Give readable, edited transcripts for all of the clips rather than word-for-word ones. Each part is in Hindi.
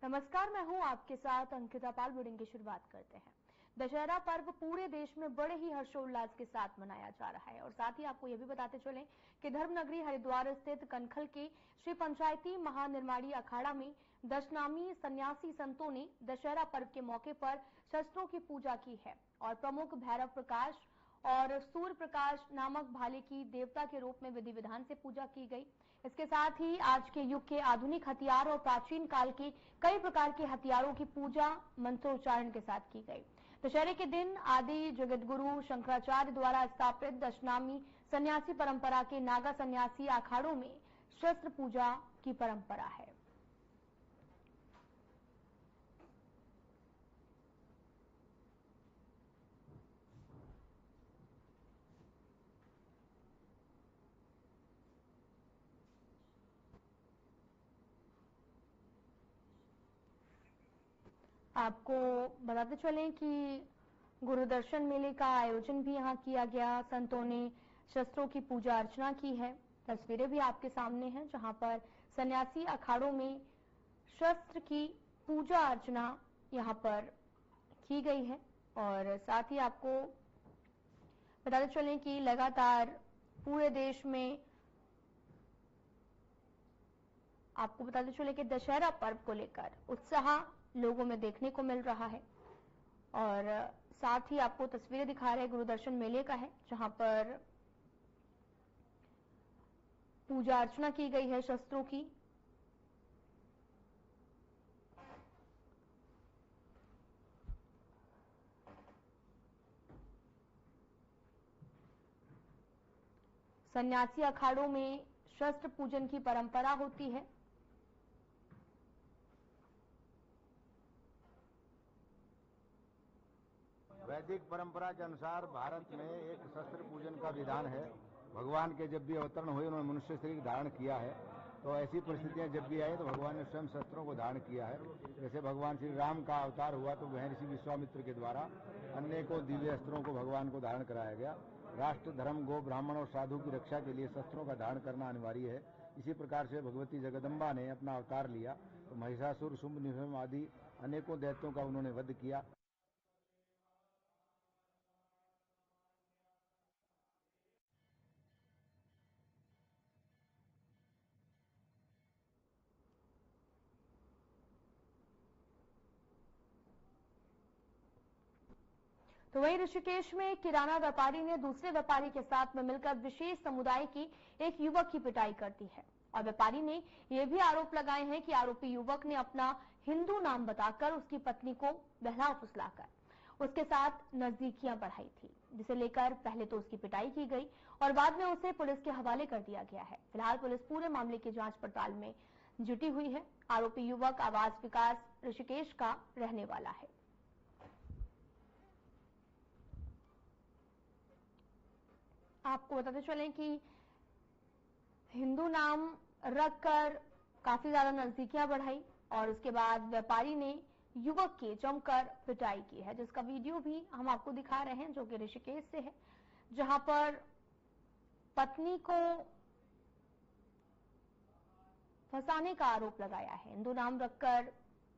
नमस्कार, मैं हूं आपके साथ अंकिता पाल। बुलेटिन की शुरुआत करते हैं। दशहरा पर्व पूरे देश में बड़े ही हर्षोल्लास के साथ मनाया जा रहा है और साथ ही आपको यह भी बताते चलें कि धर्मनगरी हरिद्वार स्थित कनखल के श्री पंचायती महानिर्माणी अखाड़ा में दशनामी सन्यासी संतों ने दशहरा पर्व के मौके पर शस्त्रों की पूजा की है और प्रमुख भैरव प्रकाश और सूर्य प्रकाश नामक भाले की देवता के रूप में विधि विधान से पूजा की गई। इसके साथ ही आज के युग के आधुनिक हथियार और प्राचीन काल के कई प्रकार के हथियारों की पूजा मंत्रोच्चारण के साथ की गई। दशहरे के दिन आदि जगतगुरु शंकराचार्य द्वारा स्थापित दशनामी सन्यासी परंपरा के नागा सन्यासी अखाड़ों में शस्त्र पूजा की परंपरा है। आपको बताते चलें कि गुरुदर्शन मेले का आयोजन भी यहां किया गया। संतों ने शस्त्रों की पूजा अर्चना की है। तस्वीरें भी आपके सामने हैं जहां पर सन्यासी अखाड़ों में शस्त्र की पूजा अर्चना यहां पर की गई है। और साथ ही आपको बताते चलें कि लगातार पूरे देश में आपको बताते चले कि दशहरा पर्व को लेकर उत्साह लोगों में देखने को मिल रहा है। और साथ ही आपको तस्वीरें दिखा रहे गुरुदर्शन मेले का है जहां पर पूजा अर्चना की गई है शस्त्रों की। सन्यासी अखाड़ों में शस्त्र पूजन की परंपरा होती है। वैदिक परंपरा के अनुसार भारत में एक शस्त्र पूजन का विधान है। भगवान के जब भी अवतरण हुए उन्होंने मनुष्य शरीर धारण किया है, तो ऐसी परिस्थितियां जब भी आई तो भगवान ने स्वयं शस्त्रों को धारण किया है। जैसे भगवान श्री राम का अवतार हुआ तो वह ऋषि विश्वामित्र के द्वारा अनेकों दिव्य अस्त्रों को भगवान को धारण कराया गया। राष्ट्र, धर्म, गो, ब्राह्मण और साधु की रक्षा के लिए शस्त्रों का धारण करना अनिवार्य है। इसी प्रकार से भगवती जगदम्बा ने अपना अवतार लिया तो महिषासुर, शुंभ, निशुंभ आदि अनेकों दैत्यों का उन्होंने वध किया। तो वहीं ऋषिकेश में किराना व्यापारी ने दूसरे व्यापारी के साथ में मिलकर विशेष समुदाय की एक युवक की पिटाई कर दी है और व्यापारी ने यह भी आरोप लगाए हैं कि आरोपी युवक ने अपना हिंदू नाम बताकर उसकी पत्नी को बहला फुसलाकर उसके साथ नजदीकियां बढ़ाई थी, जिसे लेकर पहले तो उसकी पिटाई की गई और बाद में उसे पुलिस के हवाले कर दिया गया है। फिलहाल पुलिस पूरे मामले की जांच पड़ताल में जुटी हुई है। आरोपी युवक आवास विकास ऋषिकेश का रहने वाला है। आपको बताते चलें कि हिंदू नाम रखकर काफी ज्यादा नजदीकियां बढ़ाई और उसके बाद व्यापारी ने युवक की जमकर पिटाई की है, जिसका वीडियो भी हम आपको दिखा रहे हैं जो कि ऋषिकेश से है, जहां पर पत्नी को फंसाने का आरोप लगाया है। हिंदू नाम रखकर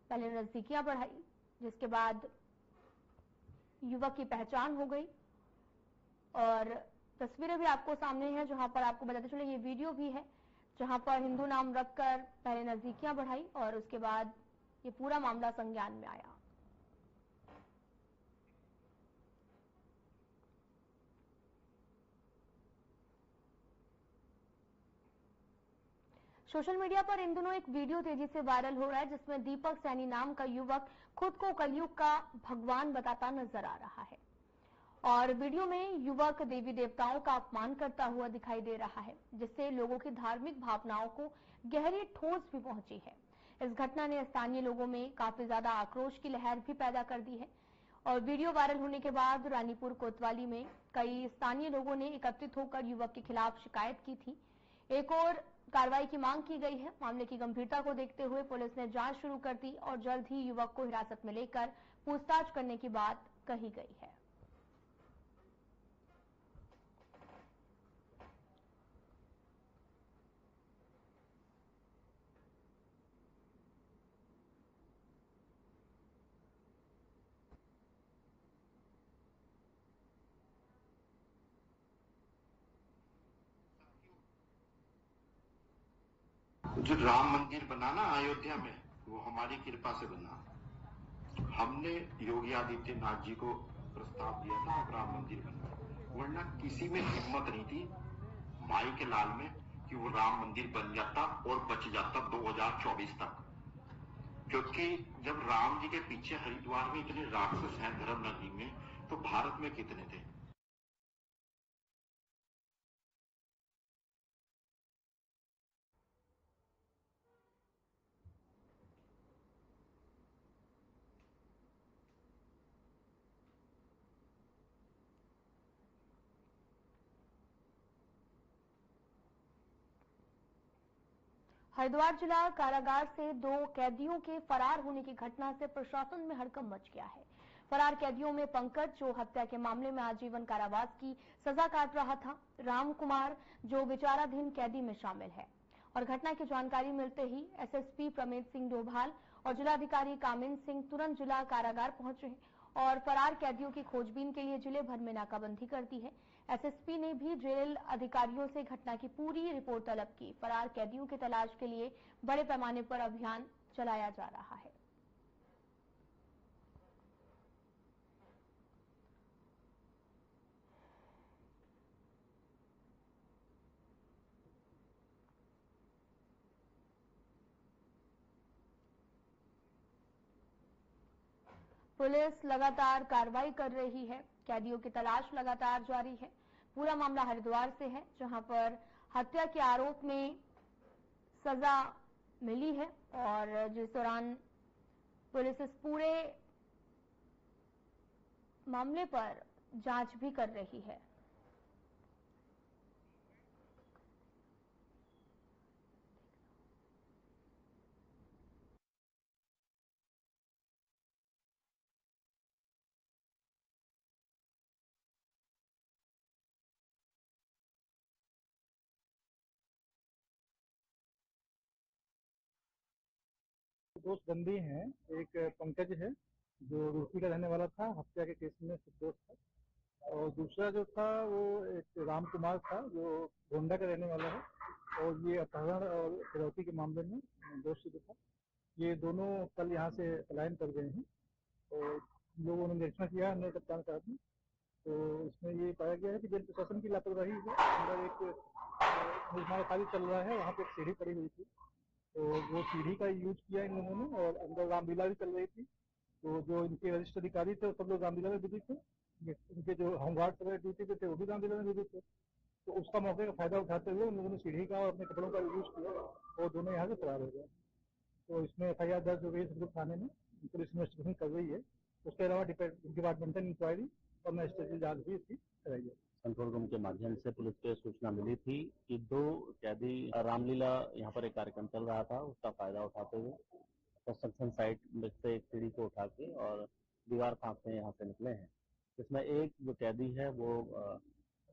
पहले नजदीकियां बढ़ाई, जिसके बाद युवक की पहचान हो गई और तस्वीरें भी आपको सामने हैं जहां पर आपको बताते चले ये वीडियो भी है जहां पर हिंदू नाम रखकर पहले नजदीकियां बढ़ाई और उसके बाद ये पूरा मामला संज्ञान में आया। सोशल मीडिया पर इन दिनों एक वीडियो तेजी से वायरल हो रहा है जिसमें दीपक सैनी नाम का युवक खुद को कलयुग का भगवान बताता नजर आ रहा है और वीडियो में युवक देवी देवताओं का अपमान करता हुआ दिखाई दे रहा है, जिससे लोगों की धार्मिक भावनाओं को गहरी ठोस भी पहुंची है। इस घटना ने स्थानीय लोगों में काफी ज्यादा आक्रोश की लहर भी पैदा कर दी है और वीडियो वायरल होने के बाद रानीपुर कोतवाली में कई स्थानीय लोगों ने एकत्रित होकर युवक के खिलाफ शिकायत की थी। एक और कार्रवाई की मांग की गई है। मामले की गंभीरता को देखते हुए पुलिस ने जांच शुरू कर दी और जल्द ही युवक को हिरासत में लेकर पूछताछ करने की बात कही गई है। जो राम मंदिर बना ना अयोध्या में, वो हमारी कृपा से बना। हमने योगी आदित्यनाथ जी को प्रस्ताव दिया था आप राम मंदिर बनवाए, वरना किसी में हिम्मत नहीं थी माई के लाल में कि वो राम मंदिर बन जाता और बच जाता 2024 तक। क्योंकि जब राम जी के पीछे हरिद्वार में इतने राक्षस हैं धर्म नगरी में, तो भारत में कितने थे। हरिद्वार जिला कारागार से 2 कैदियों के फरार होने की घटना से प्रशासन में हड़कंप मच गया है। फरार कैदियों में पंकज, जो हत्या के मामले में आजीवन कारावास की सजा काट रहा था, राम कुमार, जो विचाराधीन कैदी में शामिल है। और घटना की जानकारी मिलते ही एसएसपी प्रमेत सिंह डोभाल और जिलाधिकारी कामिन सिंह तुरंत जिला कारागार पहुंचे और फरार कैदियों की खोजबीन के लिए जिले भर में नाकाबंदी कर दी है। एसएसपी ने भी जेल अधिकारियों से घटना की पूरी रिपोर्ट तलब की। फरार कैदियों की तलाश के लिए बड़े पैमाने पर अभियान चलाया जा रहा है। पुलिस लगातार कार्रवाई कर रही है। कैदियों की तलाश लगातार जारी है। पूरा मामला हरिद्वार से है, जहां पर हत्या के आरोप में सजा मिली है और जिस दौरान पुलिस इस पूरे मामले पर जांच भी कर रही है। दो बंदी हैं, एक पंकज है जो रूसी का रहने वाला था, हत्या के केस में निर्दोष था, और दूसरा जो था वो एक राम कुमार था जो गोंडा का रहने वाला है और ये अपहरण और फिरौती के मामले में दोषी था। ये दोनों कल यहाँ से पलायन कर गए हैं और लोगों ने निरीक्षण किया हमने कप्तान साहब ने, तो इसमें ये पाया गया है कि जेल प्रशासन की लापरवाही है। अंदर एक निर्माण कार्य चल रहा है, वहाँ पे एक सीढ़ी पड़ी हुई थी, तो वो सीढ़ी का यूज किया इन लोगों ने और अंदर रामलीला भी चल रही थी। तो जो इनके वरिष्ठ अधिकारी थे सब लोग रामलीला में बिजी थे, इनके जो होमगार्ड वगैरह ड्यूटी पे थे वो भी रामलीला में बिजी थे। तो उसका मौके का फायदा उठाते हुए उन लोगों ने सीढ़ी का और अपने कपड़ों का यूज किया और दोनों यहाँ से फरार हो गए। तो इसमें FIR दर्ज हो गई सदगुरु थाने में, पुलिस इन्वेस्टिगेशन कर रही है। उसके अलावा डिपार्टमेंटल इंक्वायरी और मजिस्ट्रेट जांच भी इसकी कराई है। कंट्रोल रूम के माध्यम से पुलिस को सूचना मिली थी कि 2 कैदी रामलीला यहाँ पर एक कार्यक्रम चल रहा था, उसका फायदा उठाते हुए कंस्ट्रक्शन साइट में से एक सीढ़ी को उठा के और दीवार फांकते यहाँ से निकले हैं। इसमें एक जो कैदी है वो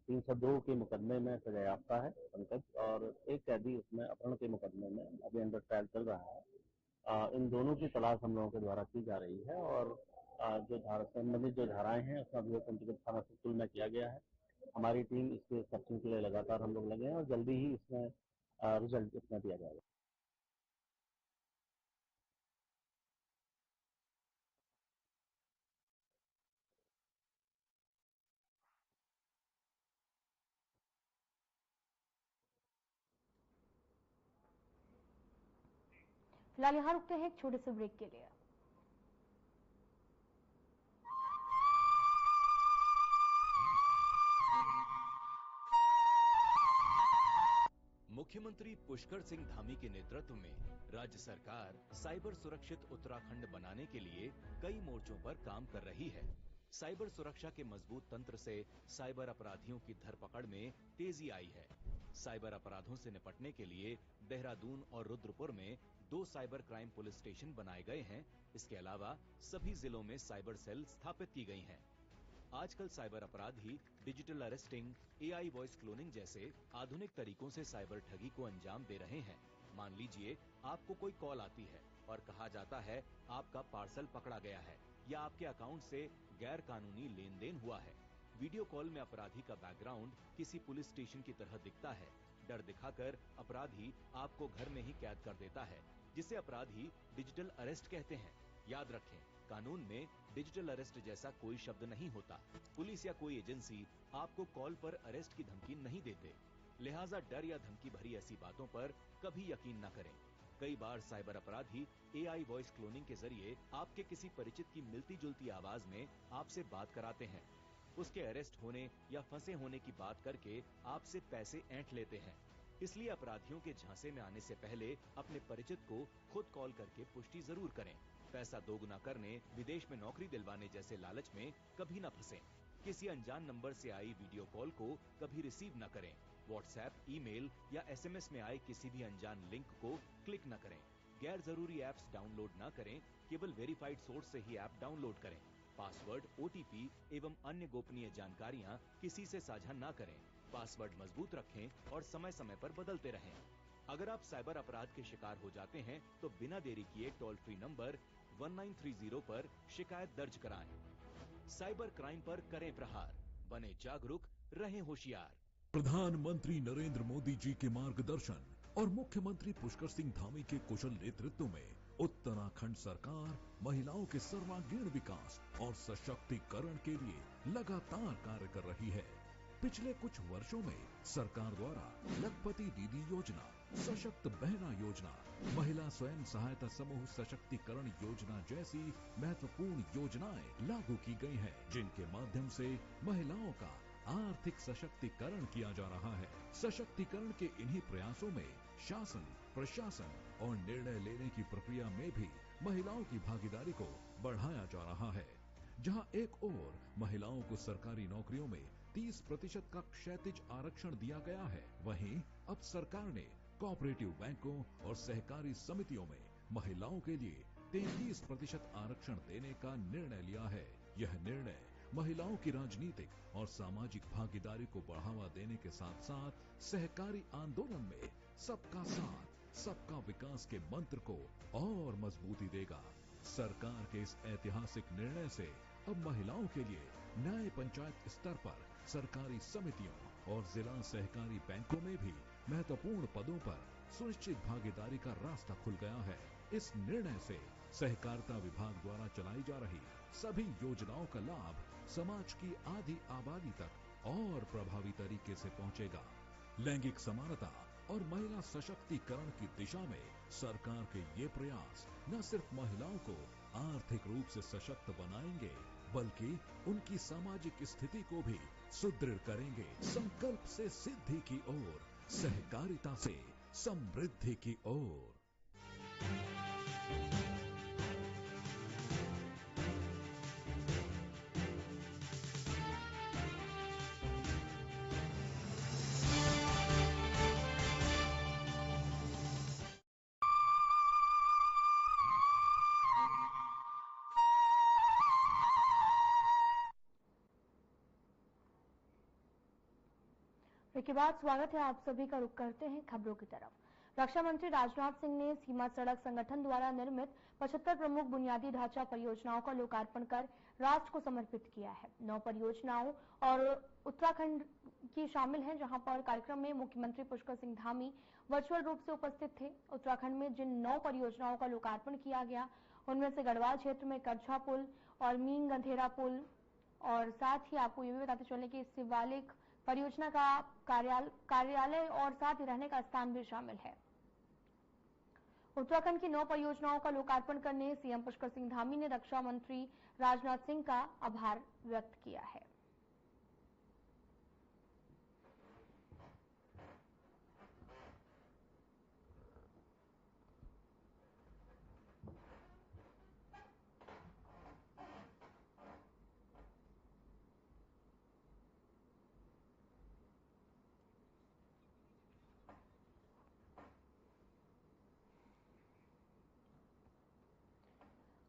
302 के मुकदमे में सजायाफ्ता है पंकज, और एक कैदी उसमें अपहरण के मुकदमे में अभी अंडर ट्रायल चल रहा है। इन दोनों की तलाश हम लोगों के द्वारा की जा रही है और जो संबंधित जो धाराएं हैं उसका अभियोग पंचगढ़ थाना से में किया गया है। हमारी टीम इसके सर्चिंग के लिए लगातार हम लोग लगे हैं और जल्दी ही इसमें रिजल्ट इसमें दिया जाएगा। फिलहाल यहाँ रुकते हैं एक छोटे से ब्रेक के लिए। मुख्यमंत्री पुष्कर सिंह धामी के नेतृत्व में राज्य सरकार साइबर सुरक्षित उत्तराखंड बनाने के लिए कई मोर्चों पर काम कर रही है। साइबर सुरक्षा के मजबूत तंत्र से साइबर अपराधियों की धरपकड़ में तेजी आई है। साइबर अपराधों से निपटने के लिए देहरादून और रुद्रपुर में 2 साइबर क्राइम पुलिस स्टेशन बनाए गए हैं। इसके अलावा सभी जिलों में साइबर सेल स्थापित की गई हैं। आजकल साइबर अपराधी digital arresting, AI voice cloning जैसे आधुनिक तरीकों से साइबर ठगी को अंजाम दे रहे हैं। मान लीजिए आपको कोई कॉल आती है और कहा जाता है आपका पार्सल पकड़ा गया है या आपके अकाउंट से गैर कानूनी लेन देन हुआ है। वीडियो कॉल में अपराधी का बैकग्राउंड किसी पुलिस स्टेशन की तरह दिखता है, डर दिखाकर अपराधी आपको घर में ही कैद कर देता है, जिसे अपराधी डिजिटल अरेस्ट कहते हैं। याद रखें, कानून में डिजिटल अरेस्ट जैसा कोई शब्द नहीं होता। पुलिस या कोई एजेंसी आपको कॉल पर अरेस्ट की धमकी नहीं देते, लिहाजा डर या धमकी भरी ऐसी बातों पर कभी यकीन न करें। कई बार साइबर अपराधी AI वॉइस क्लोनिंग के जरिए आपके किसी परिचित की मिलती जुलती आवाज में आपसे बात कराते हैं। उसके अरेस्ट होने या फंसे होने की बात करके आपसे पैसे ऐंठ लेते हैं। इसलिए अपराधियों के झांसे में आने से पहले अपने परिचित को खुद कॉल करके पुष्टि जरूर करें। पैसा दोगुना करने, विदेश में नौकरी दिलवाने जैसे लालच में कभी न फंसें। किसी अनजान नंबर से आई वीडियो कॉल को कभी रिसीव न करें। व्हाट्सएप, ईमेल या SMS में आए किसी भी अनजान लिंक को क्लिक न करें। गैर जरूरी ऐप्स डाउनलोड न करें, केवल वेरीफाइड सोर्स से ही ऐप डाउनलोड करें। पासवर्ड, OTP एवं अन्य गोपनीय जानकारियां किसी से साझा न करें। पासवर्ड मजबूत रखें और समय समय पर बदलते रहें। अगर आप साइबर अपराध के शिकार हो जाते हैं तो बिना देरी किए टोल फ्री नंबर 1930 पर शिकायत दर्ज कराएं। साइबर क्राइम पर करें प्रहार, बने जागरूक, रहें होशियार। प्रधानमंत्री नरेंद्र मोदी जी के मार्गदर्शन और मुख्यमंत्री पुष्कर सिंह धामी के कुशल नेतृत्व में उत्तराखंड सरकार महिलाओं के सर्वांगीण विकास और सशक्तिकरण के लिए लगातार कार्य कर रही है। पिछले कुछ वर्षों में सरकार द्वारा लखपति दीदी योजना, सशक्त बहना योजना, महिला स्वयं सहायता समूह सशक्तिकरण योजना जैसी महत्वपूर्ण योजनाएं लागू की गई हैं, जिनके माध्यम से महिलाओं का आर्थिक सशक्तिकरण किया जा रहा है। सशक्तिकरण के इन्हीं प्रयासों में शासन, प्रशासन और निर्णय लेने की प्रक्रिया में भी महिलाओं की भागीदारी को बढ़ाया जा रहा है। जहां एक ओर महिलाओं को सरकारी नौकरियों में 30% का क्षैतिज आरक्षण दिया गया है, वहीं अब सरकार ने कोऑपरेटिव बैंकों और सहकारी समितियों में महिलाओं के लिए 33% आरक्षण देने का निर्णय लिया है। यह निर्णय महिलाओं की राजनीतिक और सामाजिक भागीदारी को बढ़ावा देने के साथ साथ सहकारी आंदोलन में सबका साथ, सबका विकास के मंत्र को और मजबूती देगा। सरकार के इस ऐतिहासिक निर्णय से अब महिलाओं के लिए न्याय पंचायत स्तर पर सरकारी समितियों और जिला सहकारी बैंकों में भी महत्वपूर्ण पदों पर सुनिश्चित भागीदारी का रास्ता खुल गया है। इस निर्णय से सहकारिता विभाग द्वारा चलाई जा रही सभी योजनाओं का लाभ समाज की आधी आबादी तक और प्रभावी तरीके से पहुंचेगा। लैंगिक समानता और महिला सशक्तिकरण की दिशा में सरकार के ये प्रयास न सिर्फ महिलाओं को आर्थिक रूप से सशक्त बनाएंगे, बल्कि उनकी सामाजिक स्थिति को भी सुदृढ़ करेंगे। संकल्प से सिद्धि की ओर, सहकारिता से समृद्धि की ओर। के बाद स्वागत है, आप सभी का रुख करते हैं खबरों की तरफ। रक्षा मंत्री राजनाथ सिंह ने सीमा सड़क संगठन द्वारा निर्मित 75 प्रमुख बुनियादी ढांचा परियोजनाओं का लोकार्पण कर राष्ट्र को समर्पित किया है। 9 परियोजनाओं और उत्तराखंड की शामिल हैं, जहां पर कार्यक्रम में मुख्यमंत्री पुष्कर सिंह धामी वर्चुअल रूप से उपस्थित थे। उत्तराखंड में जिन 9 परियोजनाओं का लोकार्पण किया गया, उनमें से गढ़वाल क्षेत्र में कच्छा पुल और मीन गंधेरा पुल, और साथ ही आपको ये भी बताते चले कि शिवालिक परियोजना का कार्यालय और साथ ही रहने का स्थान भी शामिल है। उत्तराखंड की 9 परियोजनाओं का लोकार्पण करने सीएम पुष्कर सिंह धामी ने रक्षा मंत्री राजनाथ सिंह का आभार व्यक्त किया है।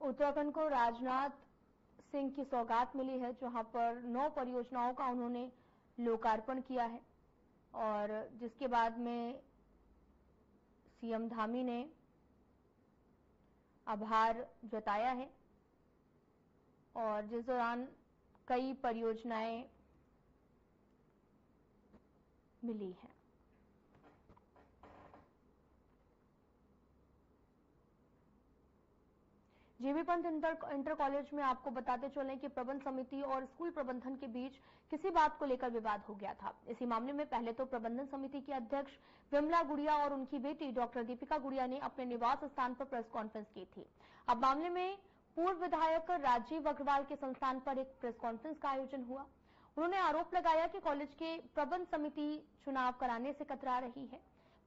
उत्तराखंड को राजनाथ सिंह की सौगात मिली है, जहां पर 9 परियोजनाओं का उन्होंने लोकार्पण किया है और जिसके बाद में सीएम धामी ने आभार जताया है और जिस दौरान कई परियोजनाएं मिली हैं। जीबी पंत इंटर कॉलेज में आपको बताते चलें कि प्रबंध समिति और स्कूल प्रबंधन के बीच किसी बात को लेकर विवाद हो गया था। इसी मामले में पहले तो प्रबंधन समिति की अध्यक्ष विमला गुड़िया और उनकी बेटी डॉक्टर दीपिका गुड़िया ने अपने निवास स्थान पर प्रेस कॉन्फ्रेंस की थी। अब मामले में पूर्व विधायक राजीव अग्रवाल के संस्थान पर एक प्रेस कॉन्फ्रेंस का आयोजन हुआ। उन्होंने आरोप लगाया कि कॉलेज के प्रबंध समिति चुनाव कराने से कतरा रही है।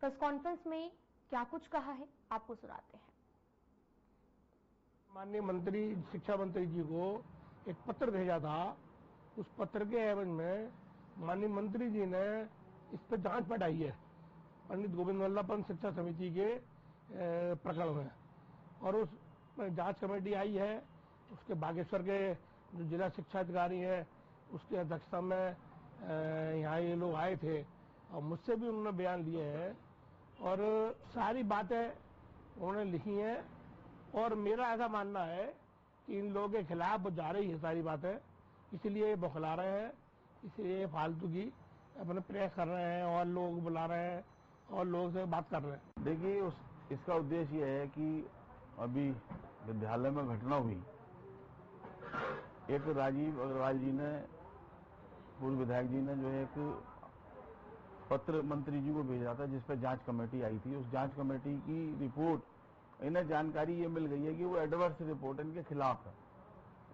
प्रेस कॉन्फ्रेंस में क्या कुछ कहा है, आपको सुनाते हैं। माननीय मंत्री, शिक्षा मंत्री जी को एक पत्र भेजा था। उस पत्र के एवज में माननीय मंत्री जी ने इस पर जांच बढ़ाई है पंडित गोविंद वल्लभ पंत शिक्षा समिति के प्रकरण में, और उस जांच कमेटी आई है। उसके बागेश्वर के जो जिला शिक्षा अधिकारी है उसकी अध्यक्षता में यहाँ ये लोग आए थे और मुझसे भी उन्होंने बयान लिए हैं और सारी बातें उन्होंने लिखी हैं। और मेरा ऐसा मानना है कि इन लोगों के खिलाफ जा रही है सारी बातें, इसलिए बौखला रहे हैं, इसलिए फालतू की अपने प्रेस कर रहे हैं और लोग बुला रहे हैं और लोगों से बात कर रहे हैं। देखिए, इसका उद्देश्य ये है कि अभी विद्यालय में घटना हुई, एक राजीव अग्रवाल जी ने, पूर्व विधायक जी ने जो एक पत्र मंत्री जी को भेजा था जिस पर जांच कमेटी आई थी। उस जांच कमेटी की रिपोर्ट इन्हें जानकारी ये मिल गई है कि वो एडवर्स रिपोर्ट इनके खिलाफ है।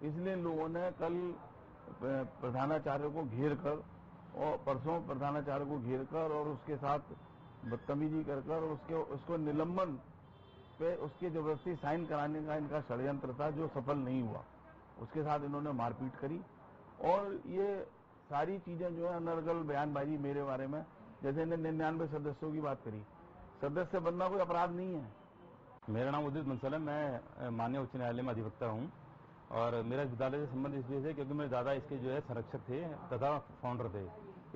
इसलिए लोगों ने कल प्रधानाचार्य को घेर कर और परसों प्रधानाचार्य को घेर कर और उसके साथ बदतमीजी कर उसको निलंबन पे उसके जबरदस्ती साइन कराने का इनका षड्यंत्र था, जो सफल नहीं हुआ। उसके साथ इन्होंने मारपीट करी और ये सारी चीजें जो है अनर्गल बयानबाजी मेरे बारे में, जैसे इन्हें 99 सदस्यों की बात करी। सदस्य बनना कोई अपराध नहीं है। मेरा नाम उदित बंसल है। मैं माननीय उच्च न्यायालय में अधिवक्ता हूँ और मेरा इस विद्यालय से संबंध इस वजह से क्योंकि मेरे दादा इसके जो है संरक्षक थे तथा फाउंडर थे।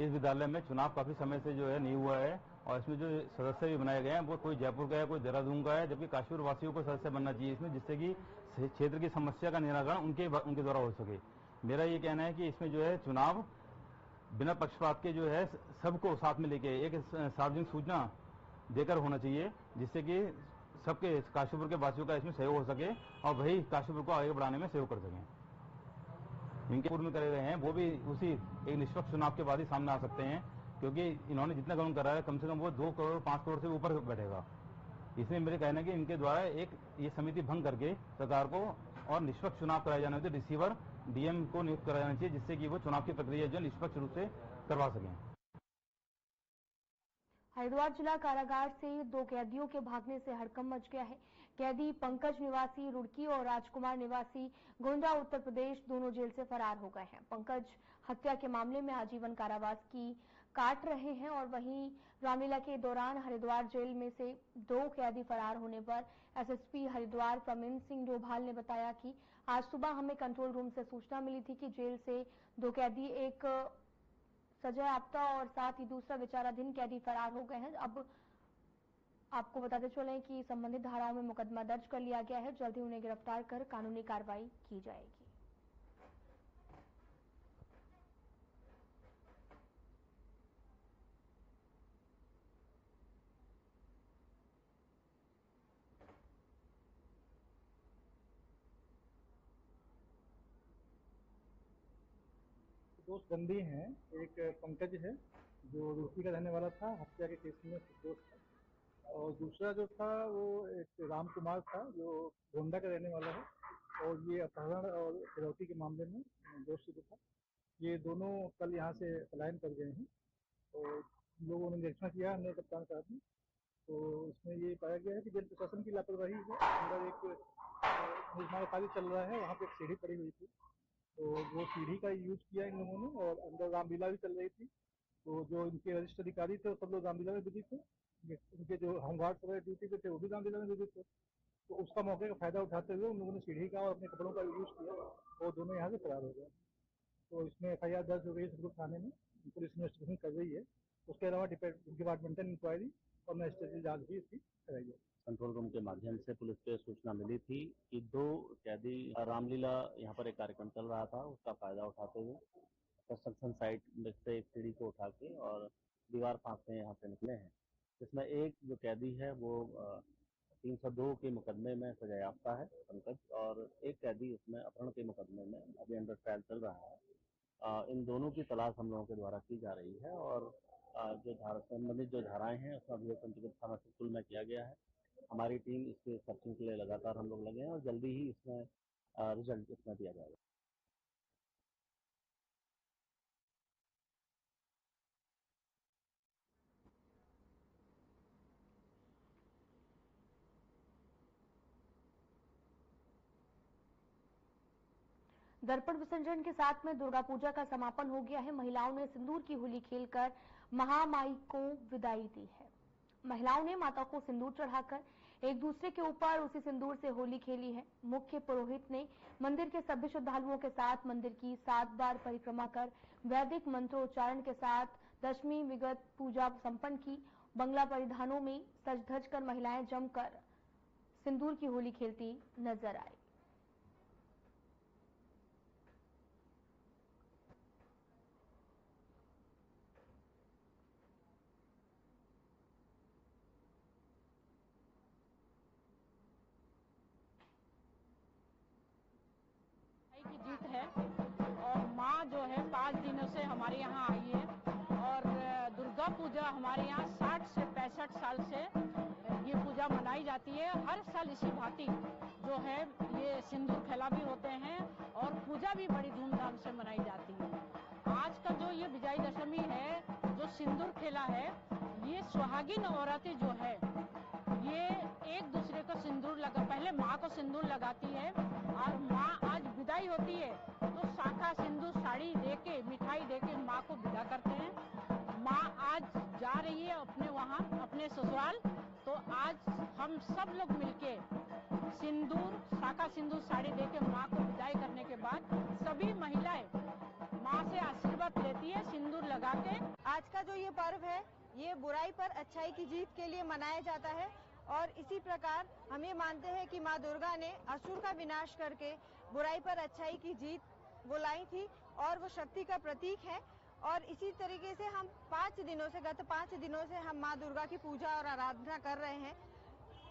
इस विद्यालय में चुनाव काफी समय से जो है नहीं हुआ है और इसमें जो सदस्य भी बनाए गए हैं वो कोई जयपुर का है, कोई देहरादून का है, जबकि काशीपुर वासियों को सदस्य बनना चाहिए इसमें, जिससे कि क्षेत्र की समस्या का निराकरण उनके द्वारा हो सके। मेरा ये कहना है कि इसमें जो है चुनाव बिना पक्षपात के जो है सबको साथ में लेके एक सार्वजनिक सूचना देकर होना चाहिए, जिससे कि सबके काशीपुर के वासियों का इसमें सहयोग हो सके और वही काशीपुर को आगे बढ़ाने में सहयोग कर सकें। इनके पूर्व में करे गए हैं वो भी उसी एक निष्पक्ष चुनाव के बाद ही सामने आ सकते हैं, क्योंकि इन्होंने जितना कानून करा है कम से कम वो 2 करोड़ 5 करोड़ से ऊपर बैठेगा। इसमें मेरे कहना है कि इनके द्वारा एक ये समिति भंग करके सरकार को और निष्पक्ष चुनाव कराए जाने चाहिए, रिसीवर डीएम को नियुक्त कराया जाना चाहिए, जिससे कि वो चुनाव की प्रक्रिया जो निष्पक्ष रूप से करवा सकें। हरिद्वार जिला कारागार से 2 कैदियों के भागने से हड़कंप मच गया है। कैदी पंकज निवासी रुड़की और राजकुमार निवासी गोंडा उत्तर प्रदेश दोनों जेल से फरार हो गए हैं। पंकज हत्या के मामले में आजीवन कारावास की काट रहे हैं और वहीं रामलीला के दौरान हरिद्वार जेल में से 2 कैदी फरार होने पर एसएसपी हरिद्वार प्रवीण सिंह डोभाल ने बताया कि आज सुबह हमें कंट्रोल रूम से सूचना मिली थी कि जेल से 2 कैदी, एक सजा याफ्ता और साथ ही दूसरा विचाराधीन कैदी फरार हो गए हैं। अब आपको बताते चलें कि संबंधित धाराओं में मुकदमा दर्ज कर लिया गया है। जल्द ही उन्हें गिरफ्तार कर कानूनी कार्रवाई की जाएगी। दोस्त बंदी हैं। एक पंकज है जो रूसी का रहने वाला था, हत्या के केस में दोस्त था, और दूसरा जो था वो एक राम कुमार था जो गोंडा का रहने वाला है और ये अपहरण और फिरौती के मामले में दोस्त जो था। ये दोनों कल यहाँ से पलायन कर गए हैं और लोगों ने निरीक्षण किया हमने कप्तान साहब ने, तो इसमें ये पाया गया है कि जेल प्रशासन की लापरवाही है। अंदर एक निर्माण कार्य चल रहा है, वहाँ पे एक सीढ़ी पड़ी हुई थी, तो वो सीढ़ी का यूज किया इन लोगों ने, और अंदर रामलीला भी चल रही थी, तो जो इनके वरिष्ठ अधिकारी थे सब लोग रामलीला में बिजी थे, उनके जो होमगार्ड वगैरह ड्यूटी पे थे वो भी रामलीला में बिजी थे, तो उसका मौके का फायदा उठाते हुए उन लोगों ने सीढ़ी का और अपने कपड़ों का यूज किया और दोनों यहाँ से फरार हो गए। तो इसमें FIR दर्ज हो गई सदगुरु थाने में, पुलिस इन्वेस्टिगेशन कर रही है। उसके अलावा डिपार्टमेंटल इंक्वायरी और मजिस्ट्रेटरी जांच भी इसकी कराई है। कंट्रोल रूम के माध्यम से पुलिस को सूचना मिली थी कि 2 कैदी रामलीला यहाँ पर एक कार्यक्रम चल रहा था, उसका फायदा उठाते हुए कंस्ट्रक्शन साइट में से एक सीढ़ी को उठा के और दीवार फांकते यहाँ से निकले हैं। इसमें एक जो कैदी है वो 302 के मुकदमे में सजायाफ्ता है पंकज, और एक कैदी उसमें अपहरण के मुकदमे में अभी अंडर ट्रायल चल रहा है। इन दोनों की तलाश हम लोगों के द्वारा की जा रही है, और जो संबंधित जो धाराएं हैं उसका अभियोग पंजीकृत थाना सुकुल में किया गया है। हमारी टीम इसके सर्चिंग के लिए लगातार हम लोग लगे हैं, और जल्दी ही इसमें रिजल्ट इसमें दिया जाएगा। दर्पण विसर्जन के साथ में दुर्गा पूजा का समापन हो गया है। महिलाओं ने सिंदूर की होली खेलकर महामाई को विदाई दी है। महिलाओं ने माता को सिंदूर चढ़ाकर एक दूसरे के ऊपर उसी सिंदूर से होली खेली है। मुख्य पुरोहित ने मंदिर के सभी श्रद्धालुओं के साथ मंदिर की 7 बार परिक्रमा कर वैदिक मंत्रोच्चारण के साथ दशमी विगत पूजा संपन्न की। बंगला परिधानों में सज धज कर महिलाएं जमकर सिंदूर की होली खेलती नजर आई। की जीत है, और माँ जो है 5 दिनों से हमारे यहाँ आई है, और दुर्गा पूजा हमारे यहाँ 60 से 65 साल से ये पूजा मनाई जाती है। हर साल इसी भांति जो है ये सिंदूर खेला भी होते हैं, और पूजा भी बड़ी धूमधाम से मनाई जाती है। आज का जो ये विजय दशमी है, जो सिंदूर खेला है, ये सुहागिन औरतें जो है ये एक दूसरे को सिंदूर पहले माँ को सिंदूर लगाती है, और माँ आज विदाई होती है तो शाखा सिंदूर साड़ी देके मिठाई देके माँ को विदा करते हैं। माँ आज जा रही है अपने ससुराल, तो आज हम सब लोग मिलके सिंदूर शाखा सिंदूर साड़ी देके माँ को विदाई करने के बाद सभी महिलाएं माँ से आशीर्वाद लेती है सिंदूर लगा के। आज का जो ये पर्व है ये बुराई पर अच्छाई की जीत के लिए मनाया जाता है, और इसी प्रकार हम ये मानते हैं कि माँ दुर्गा ने असुर का विनाश करके बुराई पर अच्छाई की जीत वो लाई थी, और वो शक्ति का प्रतीक है। और इसी तरीके से हम गत 5 दिनों से हम माँ दुर्गा की पूजा और आराधना कर रहे हैं।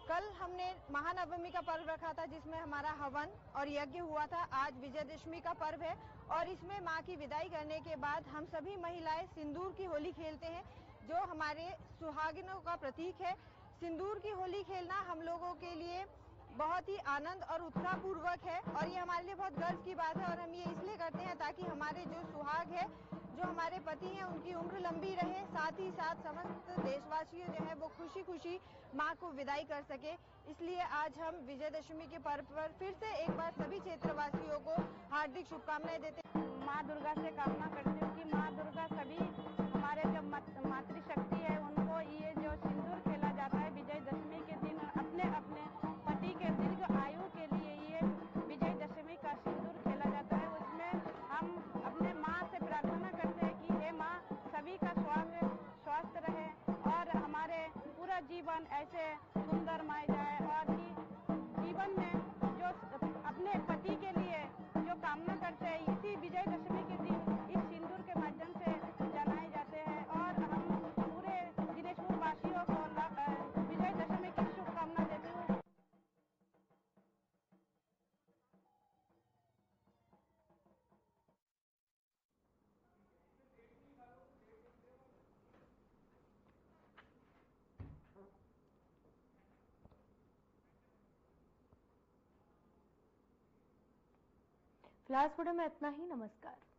कल हमने महानवमी का पर्व रखा था, जिसमें हमारा हवन और यज्ञ हुआ था। आज विजयदशमी का पर्व है, और इसमें माँ की विदाई करने के बाद हम सभी महिलाएं सिंदूर की होली खेलते हैं, जो हमारे सुहागिनों का प्रतीक है। सिंदूर की होली खेलना हम लोगों के लिए बहुत ही आनंद और उत्साहपूर्वक है, और ये हमारे लिए बहुत गर्व की बात है। और हम ये इसलिए करते हैं ताकि हमारे जो सुहाग है, जो हमारे पति हैं, उनकी उम्र लंबी रहे, साथ ही साथ समस्त देशवासी जो है वो खुशी खुशी माँ को विदाई कर सके। इसलिए आज हम विजयदशमी के पर्व पर फिर से एक बार सभी क्षेत्रवासियों को हार्दिक शुभकामनाएं देते हैं। माँ दुर्गा से कामना करती हूँ कि माँ दुर्गा सभी हमारे जो मातृशक्ति है उनको ये जो सिंदूर खेला जाता है विजयदशमी के दिन, अपने अपने पति के दीर्घ आयु के लिए ये विजयदशमी का सिंदूर खेला जाता है। उसमें हम अपने माँ से प्रार्थना करते हैं कि हे माँ सभी का स्वस्थ रहे, और हमारे पूरा जीवन ऐसे सुंदरमय जाए, और जीवन में जो अपने पति के लिए जो कामना करते हैं इसी विजयदशमी के दिन इस सिंदूर के माध्यम से जनाए जाते हैं। और हम पूरे दिनेशपुर वासियों को विजयदशमी की शुभकामना देती हूँ। फिलहाल इस वीडियो में इतना ही। नमस्कार।